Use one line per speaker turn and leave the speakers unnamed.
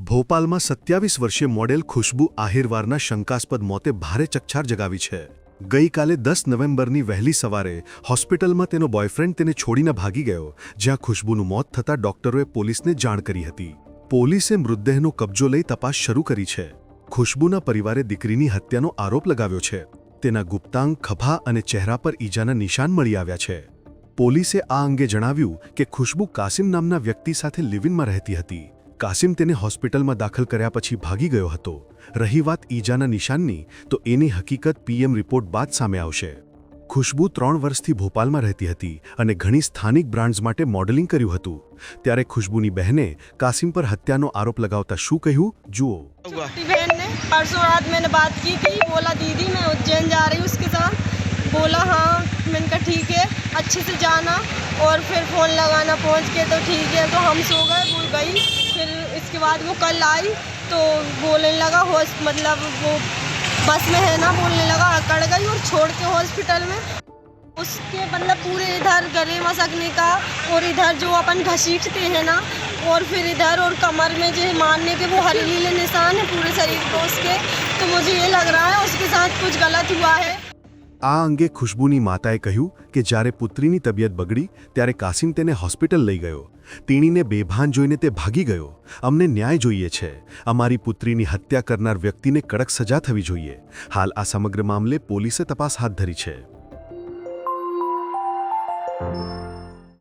ભોપાલમાં 27 વર્ષીય મોડેલ ખુશ્બુ આહિરવારના શંકાસ્પદ મોતે ભારે ચકચાર જગાવી છે। ગઈકાલે 10 નવેમ્બરની વહેલી સવારે હોસ્પિટલમાં તેનો બોયફ્રેન્ડ તેને છોડીને ભાગી ગયો, જ્યાં ખુશ્બુનું મોત થતાં ડોક્ટરોએ પોલીસને જાણ કરી હતી। પોલીસે મૃતદેહનો કબજો લઈ તપાસ શરૂ કરી છે। ખુશ્બુના પરિવારે દીકરીની હત્યાનો આરોપ લગાવ્યો છે। તેના ગુપ્તાંગ, ખભા અને ચહેરા પર ઈજાના નિશાન મળી આવ્યા છે। પોલીસે આ અંગે જણાવ્યું કે ખુશ્બુ કાસિમ નામના વ્યક્તિ સાથે લિવ-ઇનમાં રહેતી હતી। કાસિમ તેને હોસ્પિટલમાં દાખલ કર્યા પછી ભાગી ગયો હતો। રહી વાત ઈજાના નિશાનની, તો એની હકીકત પીએમ રિપોર્ટ બાદ સામે આવશે। ખુશ્બુ 3 વર્ષથી ભોપાલમાં રહેતી હતી અને ઘણી સ્થાનિક બ્રાન્ડ્સ માટે મોડેલિંગ કર્યું હતું। ત્યારે ખુશ્બુની બહેને કાસિમ પર હત્યાનો આરોપ લગાવતા શું કહ્યું, જુઓ।
बहन ने परसों रात मैंने बात की थी, बोला दीदी मैं उज्जैन जा रही हूँ उसके साथ। बोला हाँ, मैंने कहा ठीक है, अच्छे से जाना। और फिर फ़ोन लगाना पहुँच के, तो ठीक है, तो हम सो गए, भूल गई। फिर इसके बाद वो कल आई तो बोलने लगा मतलब वो बस में है ना, बोलने लगा, अकड़ गई और छोड़ के हॉस्पिटल में। उसके मतलब पूरे इधर गले मसकने का और इधर जो अपन घसीटते हैं ना, और फिर इधर और कमर में जो मारने के वो हरीले निशान है पूरे शरीर को उसके। तो मुझे ये लग रहा है उसके साथ कुछ गलत हुआ है।
આ અંગે ખુશ્બુની માતાએ કહ્યું કે જ્યારે પુત્રીની તબિયત બગડી ત્યારે કાસિમ તેને હોસ્પિટલ લઈ ગયો। તેણીને બેભાન જોઈને તે ભાગી ગયો। અમને ન્યાય જોઈએ છે। અમારી પુત્રીની હત્યા કરનાર વ્યક્તિને કડક સજા થવી જોઈએ। હાલ આ સમગ્ર મામલે પોલીસે તપાસ હાથ ધરી છે।